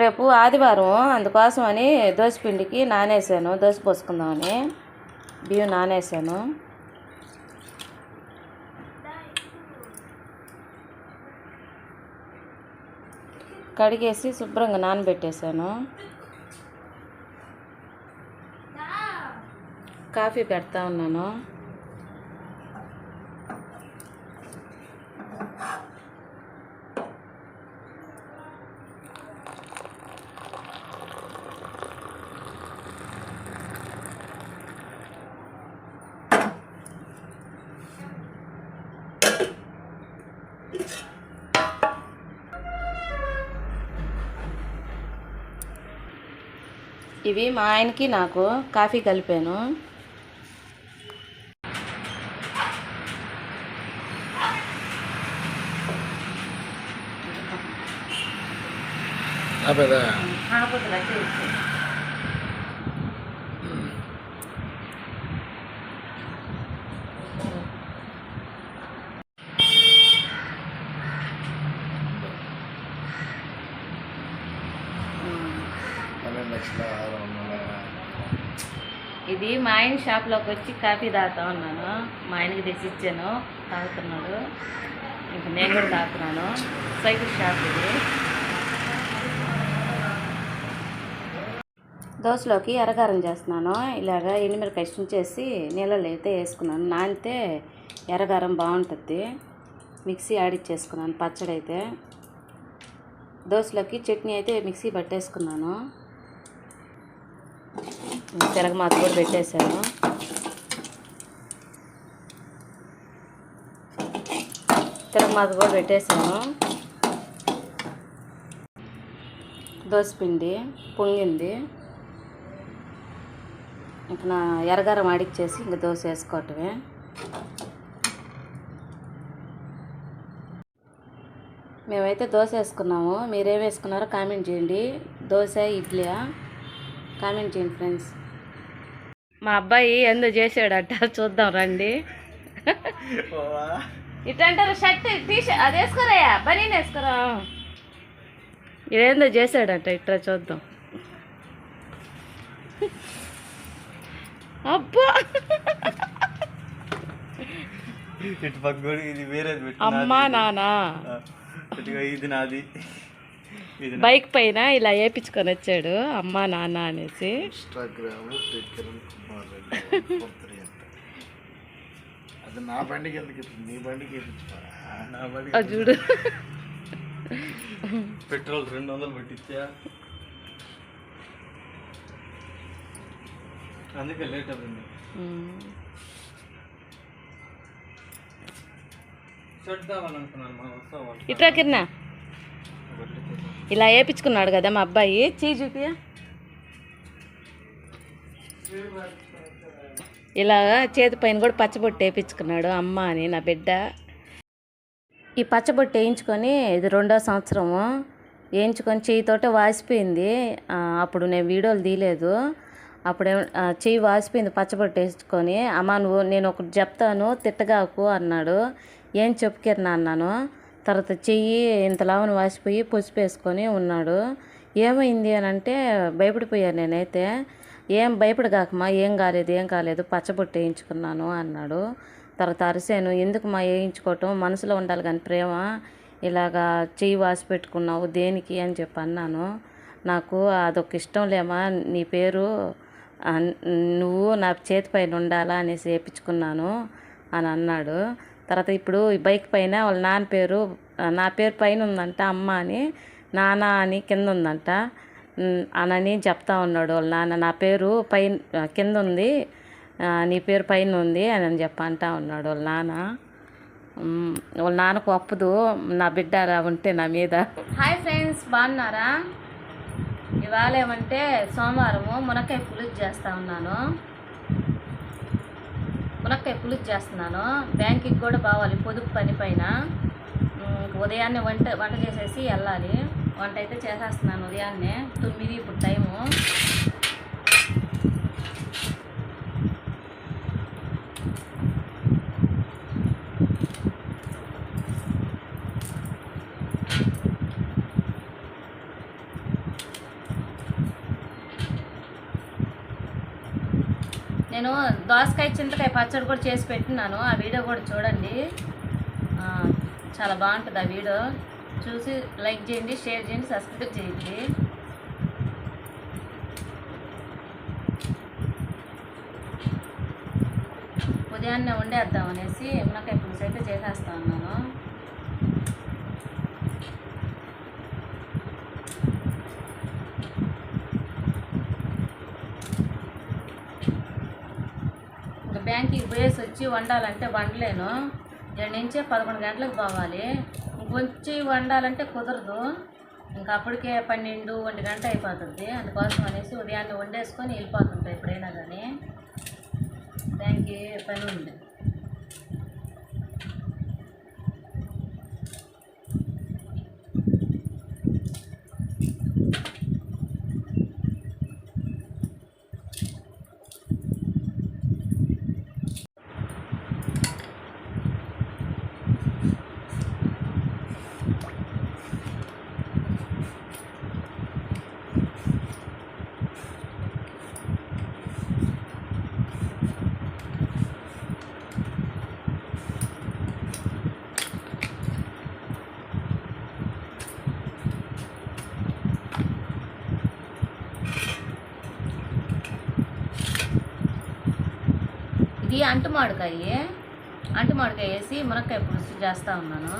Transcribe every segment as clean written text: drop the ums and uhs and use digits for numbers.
రేపు ఆదివారం, అందుకోసమని దోశ పిండికి నానేసాను. దోశ పోసుకుందామని బియ్యం నానేసాను. కడిగేసి శుభ్రంగా నానబెట్టేశాను. కాఫీ పెడతా ఉన్నాను. ఇవి మా ఆయనకి నాకు కాఫీ కలిపాను. ఇది మా ఆయన షాప్లోకి వచ్చి కాఫీ తాగుతా ఉన్నాను. మా ఆయనకి తెచ్చి ఇచ్చాను, తాగుతున్నాడు. ఇంక నేను కూడా తాగుతున్నాను. సైకిల్ షాప్ ఇది. దోశలోకి ఎర్రగారం చేస్తున్నాను. ఇలాగా ఎండుమిరకాయ చేసి నీళ్ళలో అయితే వేసుకున్నాను. నానితే ఎర్రగారం బాగుంటుంది. మిక్సీ ఆడిచ్చేసుకున్నాను. పచ్చడి అయితే దోశలోకి చట్నీ అయితే మిక్సీ పట్టేసుకున్నాను. తిరగమాత కూడా పెట్టేశాను. తిరగమాత కూడా పెట్టేశాను. దోశపిండి పొంగింది. ఇంక నా ఎర్రగారం ఆడిచ్చేసి ఇంక దోశ వేసుకోవటమే. మేమైతే దోశ వేసుకున్నాము. మీరేం వేసుకున్నారో కామెంట్ చేయండి. దోశ ఇడ్లీ కామెంట్ చేయండి ఫ్రెండ్స్. మా అబ్బాయి ఎందు చేసాడట, చూద్దాం రండి. ఇటంటారు షర్ట్ టీషర్ట్ అది వేసుకోరాయా, బనీన్ వేసుకోరా. ఇదేందో చేసాడట, ఇట్లా చూద్దాం. అబ్బా అమ్మా నానా ఇది నాది. బైక్ పైన ఇలా వేయించుకొని వచ్చాడు అమ్మా నాన్న అనేసి. చూడు పెట్రోల్ 200 పెట్టించా, అందుకే లేట్ అవుతుంది. ఇట్లా కింద ఇలా వేయించుకున్నాడు కదా మా అబ్బాయి. చేయి చూపియా. ఇలా చేతి పైన కూడా పచ్చబొట్టు వేయించుకున్నాడు అమ్మ అని నా బిడ్డ. ఈ పచ్చబొట్టు వేయించుకొని ఇది 2వ సంవత్సరము వేయించుకొని చెయ్యితోటే వాసిపోయింది. అప్పుడు నేను వీడియోలు తీయలేదు. అప్పుడే చెయ్యి వాసిపోయింది పచ్చబొట్టు వేసుకొని. అమ్మ నువ్వు నేను ఒకటి చెప్తాను తిట్టగాకు అన్నాడు. ఏం చెప్పుకెరినా అన్నాను. తర్వాత చెయ్యి ఇంతలావని వాసిపోయి పసుపు వేసుకొని ఉన్నాడు. ఏమైంది అని అంటే భయపడిపోయాను నేనైతే. ఏం భయపడగాకమ్మా, ఏం కాలేదు పచ్చబొట్టు వేయించుకున్నాను అన్నాడు. తర్వాత అరిసాను, ఎందుకు మా వేయించుకోవటం, మనసులో ఉండాలి కానీ ప్రేమ, ఇలాగా చెయ్యి వాసి పెట్టుకున్నావు దేనికి అని చెప్పి అన్నాను. నాకు అదొక ఇష్టం లేమా, నీ పేరు నువ్వు నా చేతి పైన ఉండాలా అనేసి వేయించుకున్నాను అని అన్నాడు. తర్వాత ఇప్పుడు ఈ బైక్ పైన వాళ్ళ నాన్న పేరు నా పేరు పైన ఉందంట, అమ్మ అని, నాన్న అని కింద ఉందంట అనని చెప్తా ఉన్నాడు వాళ్ళ నాన్న. నా పేరు పైన కింద ఉంది, నీ పేరు పైన ఉంది అని చెప్పి అంటా ఉన్నాడు వాళ్ళ నాన్న. వాళ్ళ నాన్నకు ఒప్పదు నా బిడ్డ అలా ఉంటే నా మీద. హాయ్ ఫ్రెండ్స్, బాగున్నారా? ఇవాళ ఏమంటే సోమవారము మునక్కాయ పులుసు చేస్తూ ఉన్నాను. మునక్కాయ పులుసు చేస్తున్నాను. బ్యాంకుకి కూడా పోవాలి పొదుపు పని పైన. ఉదయాన్నే వంట చేసేసి వెళ్ళాలి. వంట అయితే చేసేస్తున్నాను ఉదయాన్నే 9 ఇప్పుడు టైము. నేను దోసకాయ చింతకాయ పచ్చడి కూడా చేసి పెట్టినాను, ఆ వీడియో కూడా చూడండి. ఆ, చాలా బాగుంటుంది ఆ వీడియో. చూసి లైక్ చేయండి, షేర్ చేయండి, సబ్స్క్రైబ్ చేయండి. ఉదయాన్నే వండేద్దాం అనేసి మునక్కాయ పులుసు అయితే చేసేస్తా ఉన్నాను. ఇంకా బ్యాంక్కి పోయేసి వచ్చి వండాలంటే వండలేను. 7 నుంచి 11 గంటలకు పోవాలి. ఇంకొంచెం వండాలంటే కుదరదు. ఇంకా అప్పటికే 12, 1 గంట అయిపోతుంది. అందుకోసం అనేసి ఉదయాన్నే వండేసుకొని వెళ్ళిపోతుంటాయి ఎప్పుడైనా కానీ. బ్యాంక్కి పని ఉంది. ఇది అంటుమాడికాయ వేసి మునక్కాయ పులుసు చేస్తూ ఉన్నాను.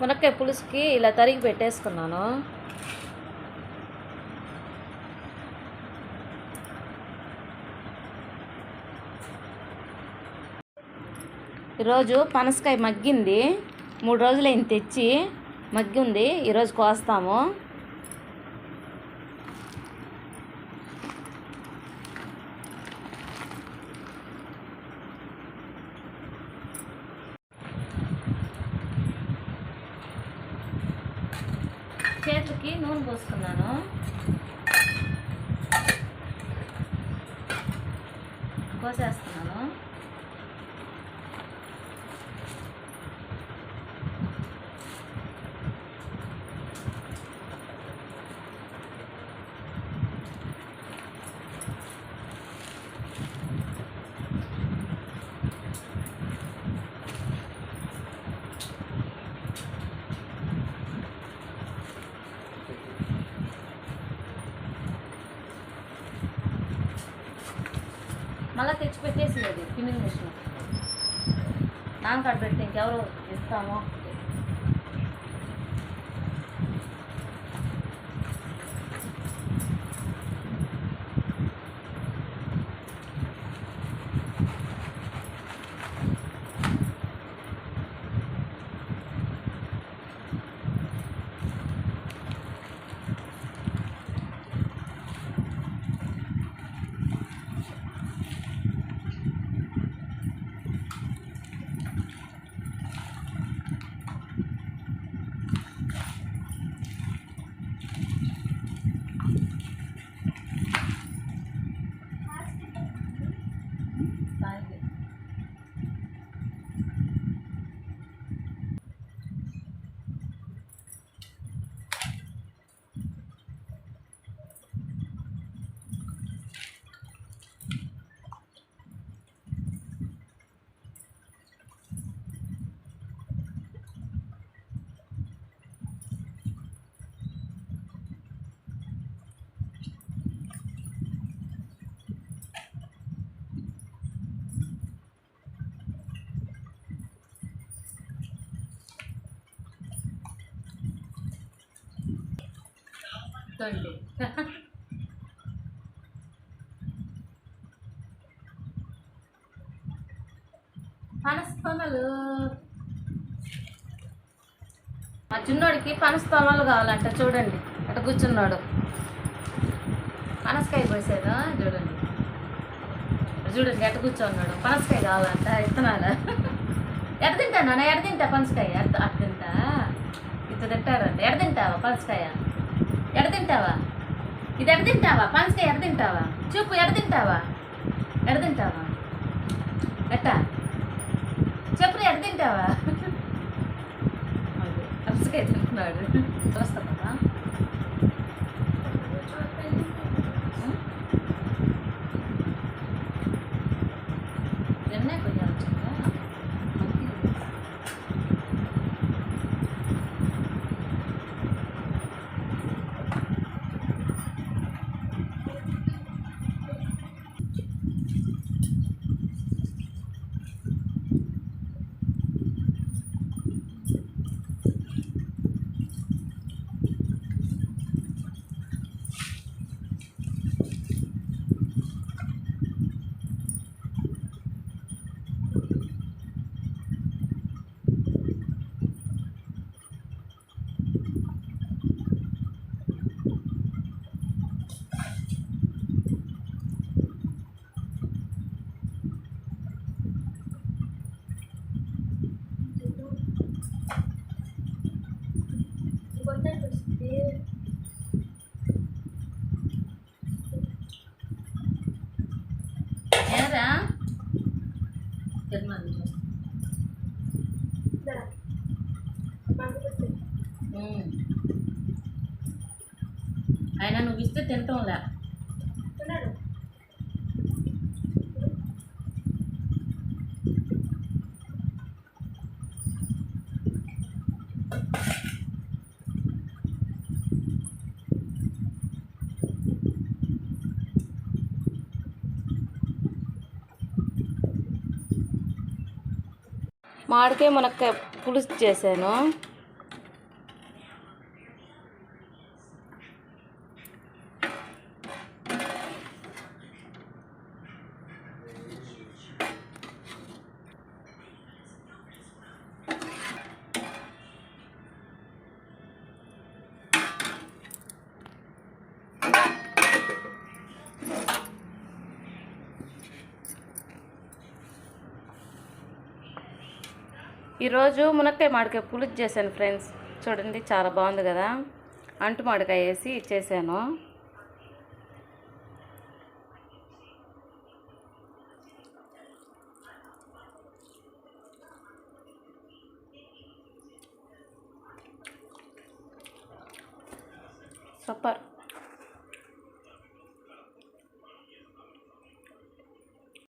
మునక్కాయ పులుసుకి ఇలా తరిగి పెట్టేసుకున్నాను. ఈరోజు పనసకాయ మగ్గింది. 3 రోజులైంది తెచ్చి, మగ్గి ఉంది. ఈరోజు కోస్తాము. చేతులకి నూనె పోసుకున్నాను. కోసేస్తున్నాను. మళ్ళీ తెచ్చి పెట్టేసి అది పిన్నింగ్ మిషన్ నాన్నకాడ పెడితే ఇంకెవరు ఇస్తామో. చెప్తుండి. పనస్తోనలు మా చిన్నోడికి పనస్తోనలు కావాలంట. చూడండి అటు కూర్చున్నాడు. పనసకాయ పోసాను చూడండి. చూడండి ఎట్ట కూర్చోన్నాడు. పనసకాయ కావాలంట. ఇత్తనాలు ఎడ తింటాను ఎడ తింటా పనసకాయ అట్ట తింటా ఇట్ట తింటాడంట. ఎడ తింటావా పనసకాయ? ఎడ తింటావా? ఇది ఎడ తింటావా? పనసకాయ ఎడ తింటావా? చూపు ఎడ తింటావా? ఎడ తింటావా? ఎట్ట చెప్పు ఎడ తింటావా? అదే పనసకాయ తింటున్నాడు. వస్తా కదా నిన్నే కొయ్యాలి. ఏరా అయినా నువ్వు ఇస్తే తింటాంలే. మామిడికాయ మునక్కాయ పులుసు చేశాను. ఈరోజు మునక్కాయ మామిడికాయ పులుసు చేశాను ఫ్రెండ్స్. చూడండి చాలా బాగుంది కదా. అంటు మామిడికాయ వేసి చేశాను. సూపర్.